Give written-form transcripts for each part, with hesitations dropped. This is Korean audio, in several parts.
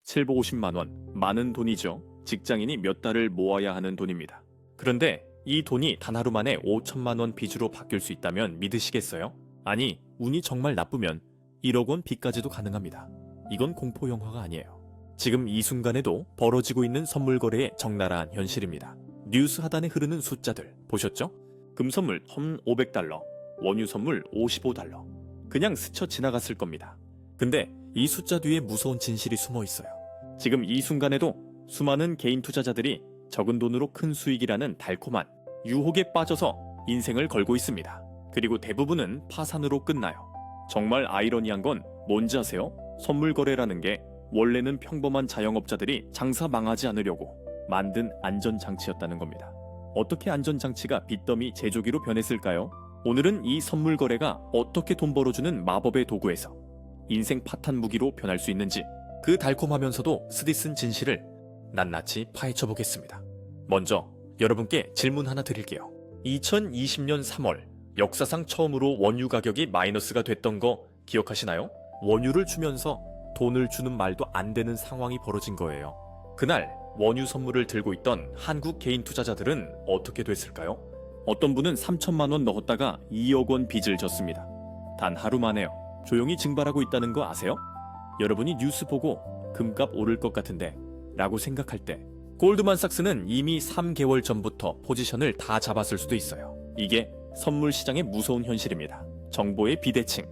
750만 원, 많은 돈이죠. 직장인이 몇 달을 모아야 하는 돈입니다. 그런데 이 돈이 단 하루 만에 5천만 원 빚으로 바뀔 수 있다면 믿으시겠어요? 아니, 운이 정말 나쁘면 1억 원 빚까지도 가능합니다. 이건 공포 영화가 아니에요. 지금 이 순간에도 벌어지고 있는 선물 거래의 적나라한 현실입니다. 뉴스 하단에 흐르는 숫자들 보셨죠? 금 선물 1,500달러, 원유 선물 55달러. 그냥 스쳐 지나갔을 겁니다. 근데 이 숫자 뒤에 무서운 진실이 숨어 있어요. 지금 이 순간에도 수많은 개인 투자자들이 적은 돈으로 큰 수익이라는 달콤한 유혹에 빠져서 인생을 걸고 있습니다. 그리고 대부분은 파산으로 끝나요. 정말 아이러니한 건 뭔지 아세요? 선물 거래라는 게 원래는 평범한 자영업자들이 장사 망하지 않으려고 만든 안전장치였다는 겁니다. 어떻게 안전장치가 빚더미 제조기로 변했을까요? 오늘은 이 선물 거래가 어떻게 돈 벌어주는 마법의 도구에서 인생 파탄 무기로 변할 수 있는지, 그 달콤하면서도 쓰디쓴 진실을 낱낱이 파헤쳐 보겠습니다. 먼저 여러분께 질문 하나 드릴게요. 2020년 3월 역사상 처음으로 원유 가격이 마이너스가 됐던 거 기억하시나요? 원유를 주면서 돈을 주는 말도 안 되는 상황이 벌어진 거예요. 그날 원유 선물을 들고 있던 한국 개인 투자자들은 어떻게 됐을까요? 어떤 분은 3천만 원 넣었다가 2억 원 빚을 졌습니다. 단 하루 만에요. 조용히 증발하고 있다는 거 아세요? 여러분이 뉴스 보고 금값 오를 것 같은데 라고 생각할 때 골드만삭스는 이미 3개월 전부터 포지션을 다 잡았을 수도 있어요. 이게 선물 시장의 무서운 현실입니다. 정보의 비대칭.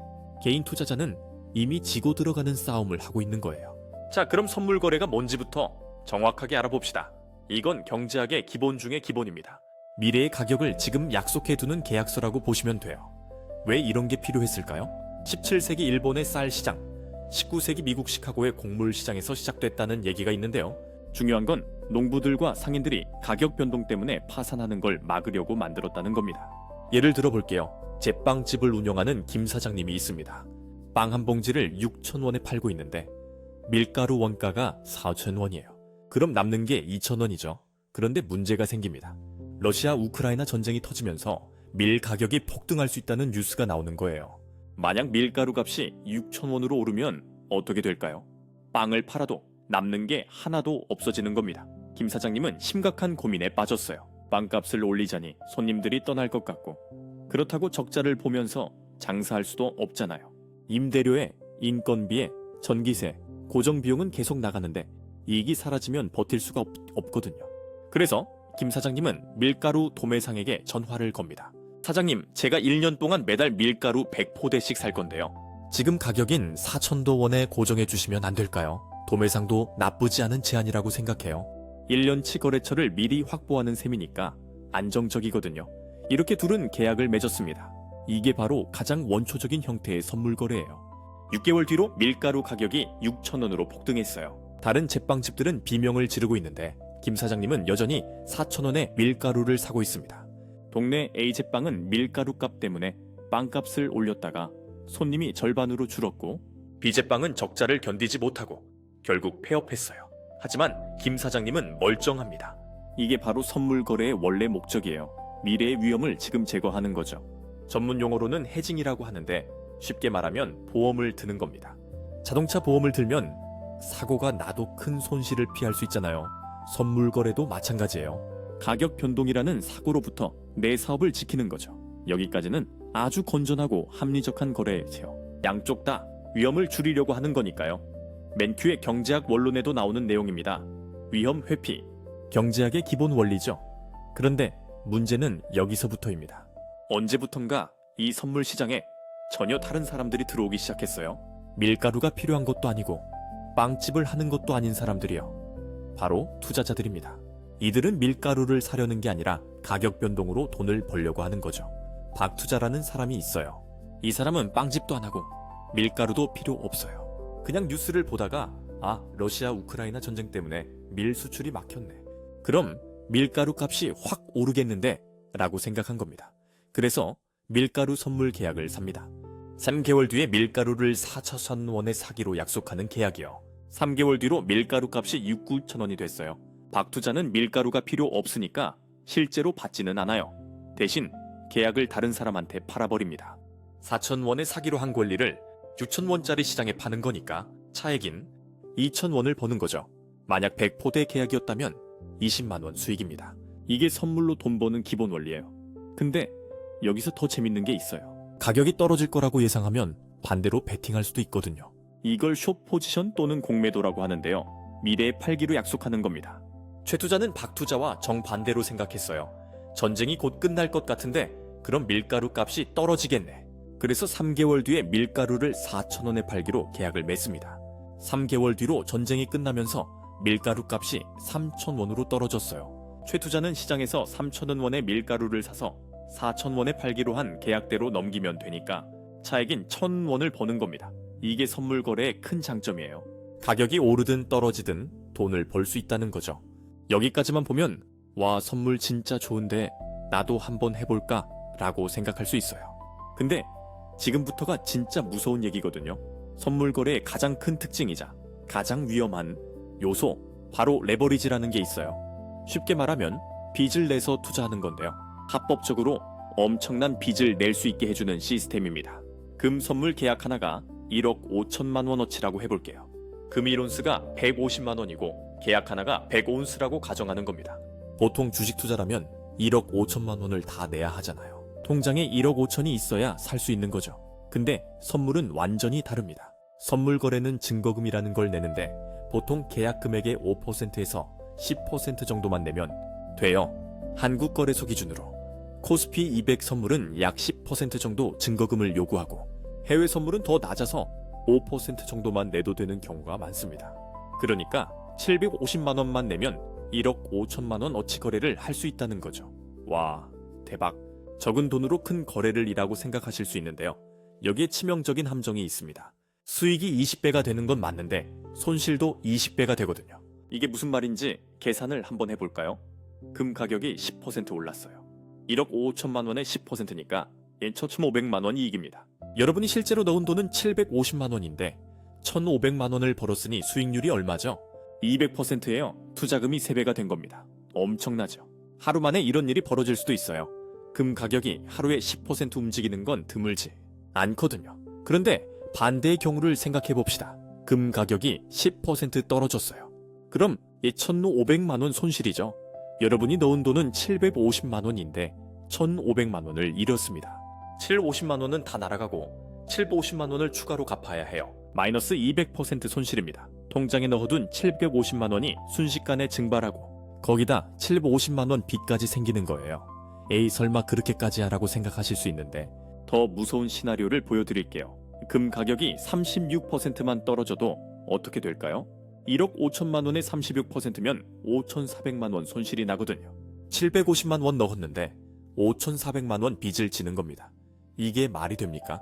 개인 투자자는 이미 지고 들어가는 싸움을 하고 있는 거예요. 자, 그럼 선물 거래가 뭔지부터 정확하게 알아봅시다. 이건 경제학의 기본 중의 기본입니다. 미래의 가격을 지금 약속해두는 계약서라고 보시면 돼요. 왜 이런 게 필요했을까요? 17세기 일본의 쌀 시장, 19세기 미국 시카고의 곡물 시장에서 시작됐다는 얘기가 있는데요. 중요한 건 농부들과 상인들이 가격 변동 때문에 파산하는 걸 막으려고 만들었다는 겁니다. 예를 들어 볼게요. 제빵집을 운영하는 김 사장님이 있습니다. 빵 한 봉지를 6,000원에 팔고 있는데 밀가루 원가가 4,000원이에요. 그럼 남는 게 2,000원이죠. 그런데 문제가 생깁니다. 러시아 우크라이나 전쟁이 터지면서 밀 가격이 폭등할 수 있다는 뉴스가 나오는 거예요. 만약 밀가루 값이 6,000원으로 오르면 어떻게 될까요? 빵을 팔아도 남는 게 하나도 없어지는 겁니다. 김 사장님은 심각한 고민에 빠졌어요. 빵값을 올리자니 손님들이 떠날 것 같고, 그렇다고 적자를 보면서 장사할 수도 없잖아요. 임대료에 인건비에 전기세, 고정비용은 계속 나가는데 이익이 사라지면 버틸 수가 없거든요. 그래서 김 사장님은 밀가루 도매상에게 전화를 겁니다. 사장님, 제가 1년 동안 매달 밀가루 100포대씩 살 건데요. 지금 가격인 4,000도 원에 고정해 주시면 안 될까요? 도매상도 나쁘지 않은 제안이라고 생각해요. 1년치 거래처를 미리 확보하는 셈이니까 안정적이거든요. 이렇게 둘은 계약을 맺었습니다. 이게 바로 가장 원초적인 형태의 선물 거래예요. 6개월 뒤로 밀가루 가격이 6,000원으로 폭등했어요. 다른 제빵집들은 비명을 지르고 있는데 김 사장님은 여전히 4,000원에 밀가루를 사고 있습니다. 동네 A 제빵은 밀가루 값 때문에 빵값을 올렸다가 손님이 절반으로 줄었고, B 제빵은 적자를 견디지 못하고 결국 폐업했어요. 하지만 김 사장님은 멀쩡합니다. 이게 바로 선물 거래의 원래 목적이에요. 미래의 위험을 지금 제거하는 거죠. 전문 용어로는 해징이라고 하는데 쉽게 말하면 보험을 드는 겁니다. 자동차 보험을 들면 사고가 나도 큰 손실을 피할 수 있잖아요. 선물 거래도 마찬가지예요. 가격 변동이라는 사고로부터 내 사업을 지키는 거죠. 여기까지는 아주 건전하고 합리적한 거래예요. 양쪽 다 위험을 줄이려고 하는 거니까요. 맨큐의 경제학 원론에도 나오는 내용입니다. 위험 회피, 경제학의 기본 원리죠. 그런데 문제는 여기서부터입니다. 언제부턴가 이 선물 시장에 전혀 다른 사람들이 들어오기 시작했어요. 밀가루가 필요한 것도 아니고 빵집을 하는 것도 아닌 사람들이요. 바로 투자자들입니다. 이들은 밀가루를 사려는 게 아니라 가격 변동으로 돈을 벌려고 하는 거죠. 박투자라는 사람이 있어요. 이 사람은 빵집도 안 하고 밀가루도 필요 없어요. 그냥 뉴스를 보다가 러시아 우크라이나 전쟁 때문에 밀 수출이 막혔네. 그럼 밀가루 값이 확 오르겠는데 라고 생각한 겁니다. 그래서 밀가루 선물 계약을 삽니다. 3개월 뒤에 밀가루를 4,000원에 사기로 약속하는 계약이요. 3개월 뒤로 밀가루 값이 6,9천원이 됐어요. 박투자는 밀가루가 필요 없으니까 실제로 받지는 않아요. 대신 계약을 다른 사람한테 팔아버립니다. 4,000원에 사기로 한 권리를 6,000원짜리 시장에 파는 거니까 차액인 2,000원을 버는 거죠. 만약 100포대 계약이었다면 20만원 수익입니다. 이게 선물로 돈 버는 기본 원리예요. 근데 여기서 더 재밌는 게 있어요. 가격이 떨어질 거라고 예상하면 반대로 베팅할 수도 있거든요. 이걸 숏 포지션 또는 공매도라고 하는데요. 미래에 팔기로 약속하는 겁니다. 최 투자는 박 투자와 정반대로 생각했어요. 전쟁이 곧 끝날 것 같은데 그럼 밀가루 값이 떨어지겠네. 그래서 3개월 뒤에 밀가루를 4,000원에 팔기로 계약을 맺습니다. 3개월 뒤로 전쟁이 끝나면서 밀가루 값이 3,000원으로 떨어졌어요. 최 투자는 시장에서 3,000원의 밀가루를 사서 4,000원에 팔기로 한 계약대로 넘기면 되니까 차액인 1,000원을 버는 겁니다. 이게 선물 거래의 큰 장점이에요. 가격이 오르든 떨어지든 돈을 벌 수 있다는 거죠. 여기까지만 보면 와, 선물 진짜 좋은데 나도 한번 해볼까? 라고 생각할 수 있어요. 근데 지금부터가 진짜 무서운 얘기거든요. 선물 거래의 가장 큰 특징이자 가장 위험한 요소, 바로 레버리지라는 게 있어요. 쉽게 말하면 빚을 내서 투자하는 건데요. 합법적으로 엄청난 빚을 낼 수 있게 해주는 시스템입니다. 금 선물 계약 하나가 1억 5천만 원어치라고 해볼게요. 금 1온스가 150만 원이고 계약 하나가 100온스라고 가정하는 겁니다. 보통 주식 투자라면 1억 5천만 원을 다 내야 하잖아요. 통장에 1억 5천이 있어야 살 수 있는 거죠. 근데 선물은 완전히 다릅니다. 선물 거래는 증거금이라는 걸 내는데 보통 계약 금액의 5%에서 10% 정도만 내면 돼요. 한국거래소 기준으로. 코스피 200 선물은 약 10% 정도 증거금을 요구하고 해외 선물은 더 낮아서 5% 정도만 내도 되는 경우가 많습니다. 그러니까 750만 원만 내면 1억 5천만 원 어치 거래를 할 수 있다는 거죠. 와, 대박. 적은 돈으로 큰 거래를 이라고 생각하실 수 있는데요. 여기에 치명적인 함정이 있습니다. 수익이 20배가 되는 건 맞는데 손실도 20배가 되거든요. 이게 무슨 말인지 계산을 한번 해볼까요? 금 가격이 10% 올랐어요. 1억 5천만 원의 10%니까 1,500만 원 이익입니다. 여러분이 실제로 넣은 돈은 750만 원인데 1,500만 원을 벌었으니 수익률이 얼마죠? 200%예요. 투자금이 3배가 된 겁니다. 엄청나죠? 하루 만에 이런 일이 벌어질 수도 있어요. 금 가격이 하루에 10% 움직이는 건 드물지 않거든요. 그런데 반대의 경우를 생각해 봅시다. 금 가격이 10% 떨어졌어요. 그럼 1,500만 원 손실이죠. 여러분이 넣은 돈은 750만 원인데 1,500만 원을 잃었습니다. 750만 원은 다 날아가고 750만 원을 추가로 갚아야 해요. 마이너스 200% 손실입니다. 통장에 넣어둔 750만 원이 순식간에 증발하고 거기다 750만 원 빚까지 생기는 거예요. 에이, 설마 그렇게까지 하라고 생각하실 수 있는데 더 무서운 시나리오를 보여드릴게요. 금 가격이 36%만 떨어져도 어떻게 될까요? 1억 5천만 원의 36%면 5,400만 원 손실이 나거든요. 750만 원 넣었는데 5,400만 원 빚을 지는 겁니다. 이게 말이 됩니까?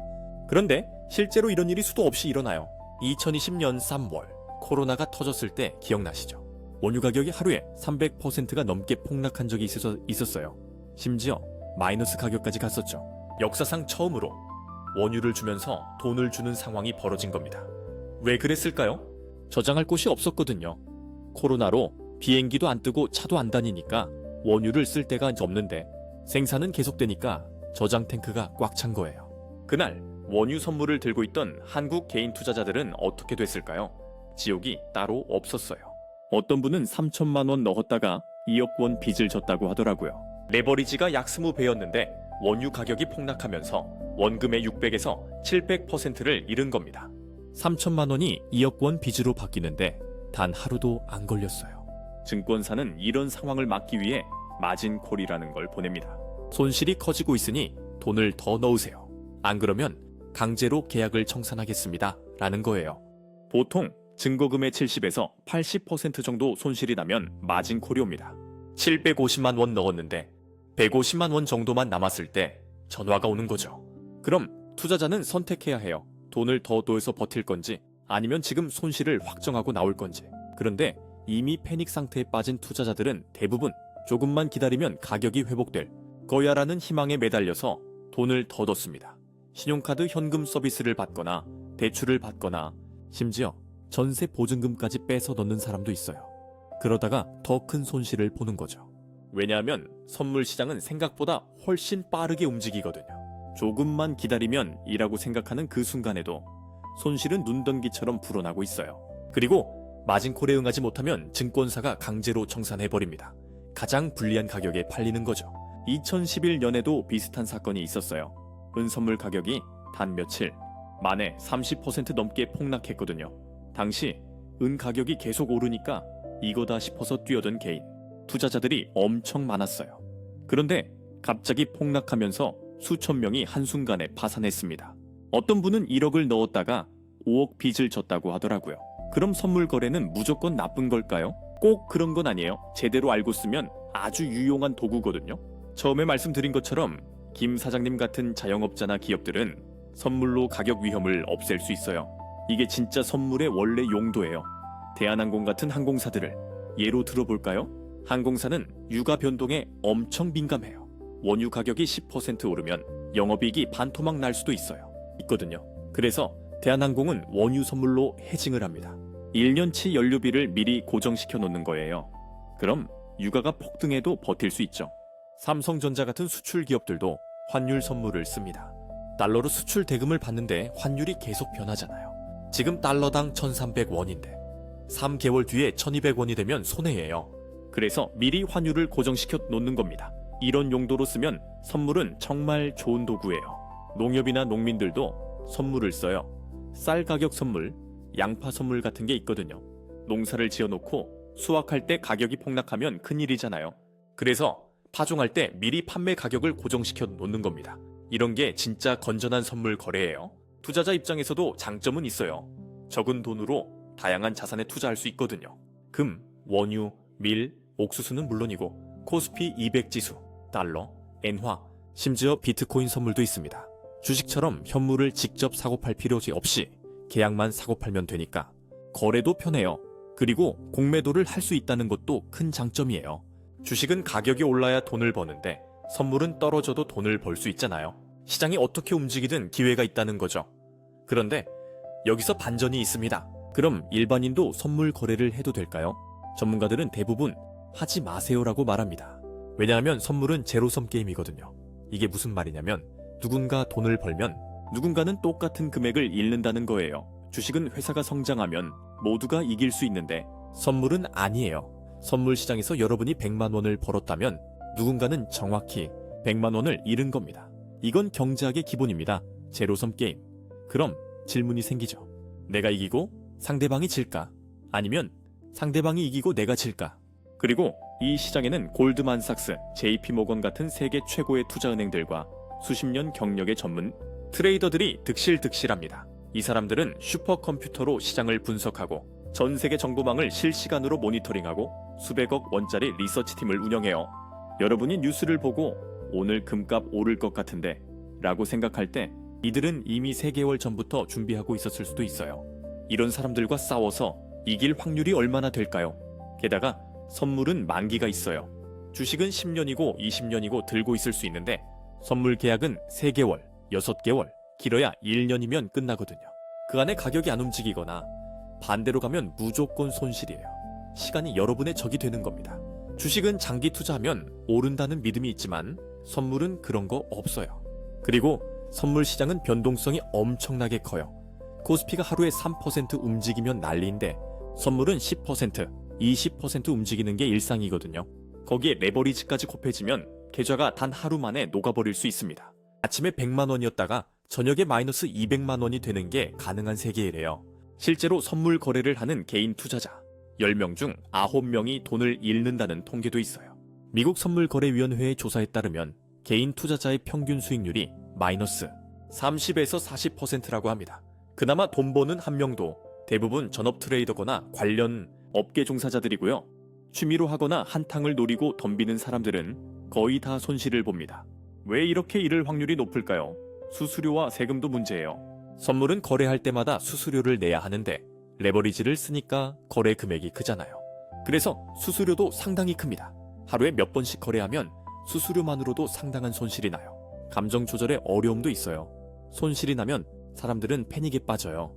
그런데 실제로 이런 일이 수도 없이 일어나요. 2020년 3월 코로나가 터졌을 때 기억나시죠? 원유 가격이 하루에 300%가 넘게 폭락한 적이 있었어요. 심지어 마이너스 가격까지 갔었죠. 역사상 처음으로 원유를 주면서 돈을 주는 상황이 벌어진 겁니다. 왜 그랬을까요? 저장할 곳이 없었거든요. 코로나로 비행기도 안 뜨고 차도 안 다니니까 원유를 쓸 데가 없는데 생산은 계속되니까 저장 탱크가 꽉 찬 거예요. 그날 원유 선물을 들고 있던 한국 개인 투자자들은 어떻게 됐을까요? 지옥이 따로 없었어요. 어떤 분은 3천만 원 넣었다가 2억 원 빚을 졌다고 하더라고요. 레버리지가 약 20배였는데 원유 가격이 폭락하면서 원금의 600에서 700%를 잃은 겁니다. 3천만 원이 2억 원 빚으로 바뀌는데 단 하루도 안 걸렸어요. 증권사는 이런 상황을 막기 위해 마진콜이라는 걸 보냅니다. 손실이 커지고 있으니 돈을 더 넣으세요. 안 그러면 강제로 계약을 청산하겠습니다. 라는 거예요. 보통 증거금의 70에서 80% 정도 손실이 나면 마진콜이 옵니다. 750만 원 넣었는데 150만 원 정도만 남았을 때 전화가 오는 거죠. 그럼 투자자는 선택해야 해요. 돈을 더 넣어서 버틸 건지 아니면 지금 손실을 확정하고 나올 건지. 그런데 이미 패닉 상태에 빠진 투자자들은 대부분 조금만 기다리면 가격이 회복될 거야라는 희망에 매달려서 돈을 더 넣습니다. 신용카드 현금 서비스를 받거나 대출을 받거나 심지어 전세 보증금까지 빼서 넣는 사람도 있어요. 그러다가 더 큰 손실을 보는 거죠. 왜냐하면 선물 시장은 생각보다 훨씬 빠르게 움직이거든요. 조금만 기다리면 이라고 생각하는 그 순간에도 손실은 눈덩이처럼 불어나고 있어요. 그리고 마진콜에 응하지 못하면 증권사가 강제로 청산해버립니다. 가장 불리한 가격에 팔리는 거죠. 2011년에도 비슷한 사건이 있었어요. 은선물 가격이 단 며칠 만에 30% 넘게 폭락했거든요. 당시 은 가격이 계속 오르니까 이거다 싶어서 뛰어든 개인, 투자자들이 엄청 많았어요. 그런데 갑자기 폭락하면서 수천 명이 한순간에 파산했습니다. 어떤 분은 1억을 넣었다가 5억 빚을 졌다고 하더라고요. 그럼 선물 거래는 무조건 나쁜 걸까요? 꼭 그런 건 아니에요. 제대로 알고 쓰면 아주 유용한 도구거든요. 처음에 말씀드린 것처럼 김 사장님 같은 자영업자나 기업들은 선물로 가격 위험을 없앨 수 있어요. 이게 진짜 선물의 원래 용도예요. 대한항공 같은 항공사들을 예로 들어볼까요? 항공사는 유가 변동에 엄청 민감해요. 원유 가격이 10% 오르면 영업이익이 반토막 날 수도 있거든요. 그래서 대한항공은 원유 선물로 해징을 합니다. 1년치 연료비를 미리 고정시켜 놓는 거예요. 그럼 유가가 폭등해도 버틸 수 있죠. 삼성전자 같은 수출 기업들도 환율 선물을 씁니다. 달러로 수출 대금을 받는데 환율이 계속 변하잖아요. 지금 달러당 1,300원인데 3개월 뒤에 1,200원이 되면 손해예요. 그래서 미리 환율을 고정시켜 놓는 겁니다. 이런 용도로 쓰면 선물은 정말 좋은 도구예요. 농협이나 농민들도 선물을 써요. 쌀 가격 선물, 양파 선물 같은 게 있거든요. 농사를 지어놓고 수확할 때 가격이 폭락하면 큰일이잖아요. 그래서 파종할 때 미리 판매 가격을 고정시켜 놓는 겁니다. 이런 게 진짜 건전한 선물 거래예요. 투자자 입장에서도 장점은 있어요. 적은 돈으로 다양한 자산에 투자할 수 있거든요. 금, 원유, 밀, 옥수수는 물론이고 코스피 200 지수, 달러, 엔화, 심지어 비트코인 선물도 있습니다. 주식처럼 현물을 직접 사고 팔 필요 없이 계약만 사고 팔면 되니까 거래도 편해요. 그리고 공매도를 할 수 있다는 것도 큰 장점이에요. 주식은 가격이 올라야 돈을 버는데 선물은 떨어져도 돈을 벌 수 있잖아요. 시장이 어떻게 움직이든 기회가 있다는 거죠. 그런데 여기서 반전이 있습니다. 그럼 일반인도 선물 거래를 해도 될까요? 전문가들은 대부분 하지 마세요라고 말합니다. 왜냐하면 선물은 제로섬 게임이거든요. 이게 무슨 말이냐면 누군가 돈을 벌면 누군가는 똑같은 금액을 잃는다는 거예요. 주식은 회사가 성장하면 모두가 이길 수 있는데 선물은 아니에요. 선물 시장에서 여러분이 100만 원을 벌었다면 누군가는 정확히 100만 원을 잃은 겁니다. 이건 경제학의 기본입니다. 제로섬 게임. 그럼 질문이 생기죠. 내가 이기고 상대방이 질까? 아니면 상대방이 이기고 내가 질까? 그리고 이 시장에는 골드만삭스, JP모건 같은 세계 최고의 투자은행들과 수십 년 경력의 전문 트레이더들이 득실득실합니다. 이 사람들은 슈퍼컴퓨터로 시장을 분석하고 전 세계 정보망을 실시간으로 모니터링하고 수백억 원짜리 리서치팀을 운영해요. 여러분이 뉴스를 보고 오늘 금값 오를 것 같은데 라고 생각할 때 이들은 이미 3개월 전부터 준비하고 있었을 수도 있어요. 이런 사람들과 싸워서 이길 확률이 얼마나 될까요? 게다가 선물은 만기가 있어요. 주식은 10년이고 20년이고 들고 있을 수 있는데 선물 계약은 3개월, 6개월, 길어야 1년이면 끝나거든요. 그 안에 가격이 안 움직이거나 반대로 가면 무조건 손실이에요. 시간이 여러분의 적이 되는 겁니다. 주식은 장기 투자하면 오른다는 믿음이 있지만 선물은 그런 거 없어요. 그리고 선물 시장은 변동성이 엄청나게 커요. 코스피가 하루에 3% 움직이면 난리인데 선물은 10%, 20% 움직이는 게 일상이거든요. 거기에 레버리지까지 곱해지면 계좌가 단 하루 만에 녹아버릴 수 있습니다. 아침에 100만 원이었다가 저녁에 마이너스 200만 원이 되는 게 가능한 세계이래요. 실제로 선물 거래를 하는 개인 투자자 10명 중 9명이 돈을 잃는다는 통계도 있어요. 미국 선물거래위원회의 조사에 따르면 개인 투자자의 평균 수익률이 마이너스 30에서 40%라고 합니다. 그나마 돈 버는 한 명도 대부분 전업 트레이더거나 관련 업계 종사자들이고요. 취미로 하거나 한탕을 노리고 덤비는 사람들은 거의 다 손실을 봅니다. 왜 이렇게 잃을 확률이 높을까요? 수수료와 세금도 문제예요. 선물은 거래할 때마다 수수료를 내야 하는데 레버리지를 쓰니까 거래 금액이 크잖아요. 그래서 수수료도 상당히 큽니다. 하루에 몇 번씩 거래하면 수수료만으로도 상당한 손실이 나요. 감정 조절에 어려움도 있어요. 손실이 나면 사람들은 패닉에 빠져요.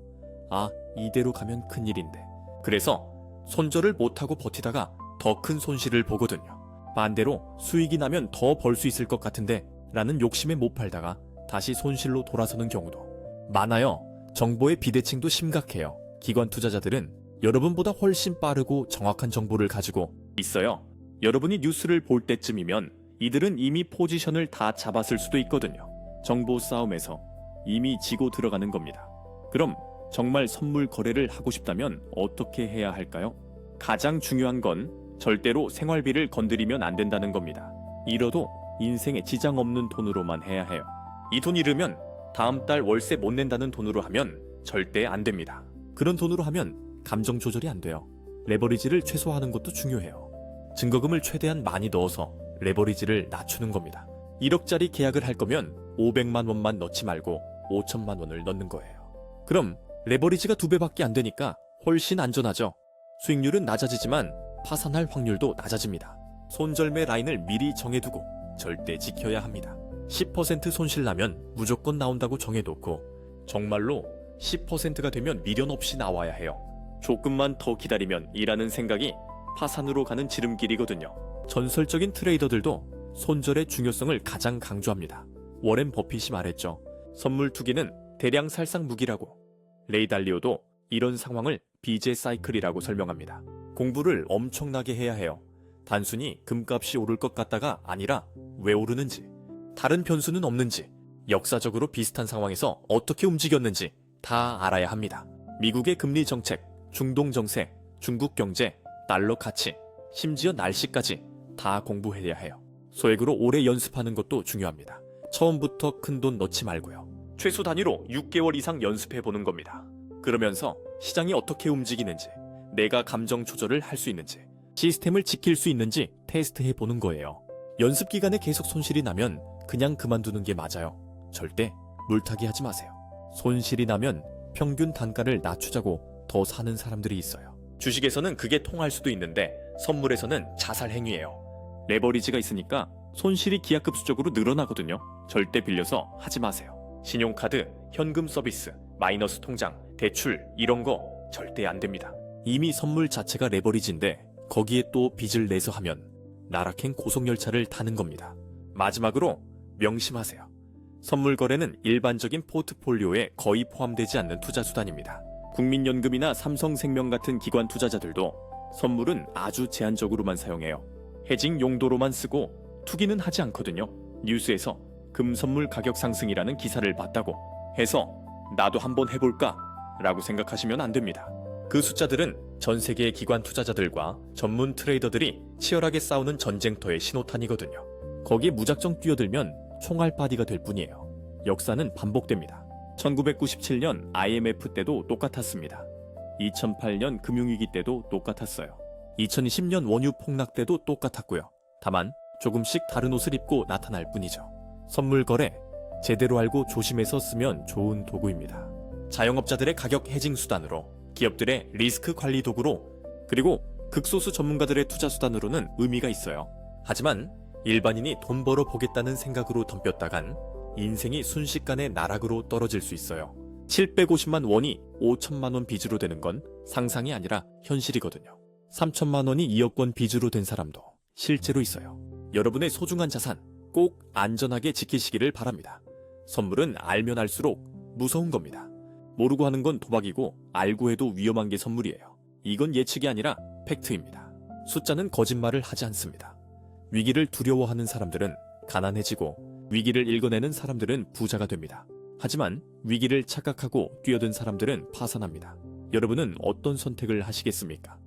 아, 이대로 가면 큰일인데. 그래서 손절을 못하고 버티다가 더 큰 손실을 보거든요. 반대로 수익이 나면 더 벌 수 있을 것 같은데 라는 욕심에 못 팔다가 다시 손실로 돌아서는 경우도 많아요. 정보의 비대칭도 심각해요. 기관 투자자들은 여러분보다 훨씬 빠르고 정확한 정보를 가지고 있어요. 여러분이 뉴스를 볼 때쯤이면 이들은 이미 포지션을 다 잡았을 수도 있거든요. 정보 싸움에서 이미 지고 들어가는 겁니다. 그럼 정말 선물 거래를 하고 싶다면 어떻게 해야 할까요? 가장 중요한 건 절대로 생활비를 건드리면 안 된다는 겁니다. 잃어도 인생에 지장 없는 돈으로만 해야 해요. 이 돈 잃으면 다음 달 월세 못 낸다는 돈으로 하면 절대 안 됩니다. 그런 돈으로 하면 감정 조절이 안 돼요. 레버리지를 최소화하는 것도 중요해요. 증거금을 최대한 많이 넣어서 레버리지를 낮추는 겁니다. 1억짜리 계약을 할 거면 500만 원만 넣지 말고 5천만 원을 넣는 거예요. 그럼 레버리지가 2배밖에 안 되니까 훨씬 안전하죠. 수익률은 낮아지지만 파산할 확률도 낮아집니다. 손절매 라인을 미리 정해두고 절대 지켜야 합니다. 10% 손실 나면 무조건 나온다고 정해놓고 정말로 10%가 되면 미련 없이 나와야 해요. 조금만 더 기다리면 이라는 생각이 파산으로 가는 지름길이거든요. 전설적인 트레이더들도 손절의 중요성을 가장 강조합니다. 워렌 버핏이 말했죠. 선물 투기는 대량 살상 무기라고. 레이 달리오도 이런 상황을 비제 사이클이라고 설명합니다. 공부를 엄청나게 해야 해요. 단순히 금값이 오를 것 같다가 아니라 왜 오르는지, 다른 변수는 없는지, 역사적으로 비슷한 상황에서 어떻게 움직였는지 다 알아야 합니다. 미국의 금리 정책, 중동 정세, 중국 경제, 달러 가치, 심지어 날씨까지 다 공부해야 해요. 소액으로 오래 연습하는 것도 중요합니다. 처음부터 큰 돈 넣지 말고요. 최소 단위로 6개월 이상 연습해보는 겁니다. 그러면서 시장이 어떻게 움직이는지, 내가 감정 조절을 할 수 있는지, 시스템을 지킬 수 있는지 테스트해보는 거예요. 연습 기간에 계속 손실이 나면 그냥 그만두는 게 맞아요. 절대 물타기 하지 마세요. 손실이 나면 평균 단가를 낮추자고 더 사는 사람들이 있어요. 주식에서는 그게 통할 수도 있는데 선물에서는 자살 행위예요. 레버리지가 있으니까 손실이 기하급수적으로 늘어나거든요. 절대 빌려서 하지 마세요. 신용카드, 현금 서비스, 마이너스 통장, 대출 이런 거 절대 안 됩니다. 이미 선물 자체가 레버리지인데 거기에 또 빚을 내서 하면 나락행 고속열차를 타는 겁니다. 마지막으로 명심하세요. 선물 거래는 일반적인 포트폴리오에 거의 포함되지 않는 투자 수단입니다. 국민연금이나 삼성생명 같은 기관 투자자들도 선물은 아주 제한적으로만 사용해요. 해징 용도로만 쓰고 투기는 하지 않거든요. 뉴스에서 금선물 가격 상승이라는 기사를 봤다고 해서 나도 한번 해볼까? 라고 생각하시면 안 됩니다. 그 숫자들은 전 세계의 기관 투자자들과 전문 트레이더들이 치열하게 싸우는 전쟁터의 신호탄이거든요. 거기에 무작정 뛰어들면 총알바디가 될 뿐이에요. 역사는 반복됩니다. 1997년 IMF 때도 똑같았습니다. 2008년 금융위기 때도 똑같았어요. 2020년 원유 폭락 때도 똑같았고요. 다만 조금씩 다른 옷을 입고 나타날 뿐이죠. 선물 거래 제대로 알고 조심해서 쓰면 좋은 도구입니다. 자영업자들의 가격 해징 수단으로, 기업들의 리스크 관리 도구로, 그리고 극소수 전문가들의 투자 수단으로는 의미가 있어요. 하지만 일반인이 돈 벌어 보겠다는 생각으로 덤볐다간 인생이 순식간에 나락으로 떨어질 수 있어요. 750만 원이 5천만 원 빚으로 되는 건 상상이 아니라 현실이거든요. 3천만 원이 2억 원 빚으로 된 사람도 실제로 있어요. 여러분의 소중한 자산 꼭 안전하게 지키시기를 바랍니다. 선물은 알면 알수록 무서운 겁니다. 모르고 하는 건 도박이고 알고 해도 위험한 게 선물이에요. 이건 예측이 아니라 팩트입니다. 숫자는 거짓말을 하지 않습니다. 위기를 두려워하는 사람들은 가난해지고 위기를 읽어내는 사람들은 부자가 됩니다. 하지만 위기를 착각하고 뛰어든 사람들은 파산합니다. 여러분은 어떤 선택을 하시겠습니까?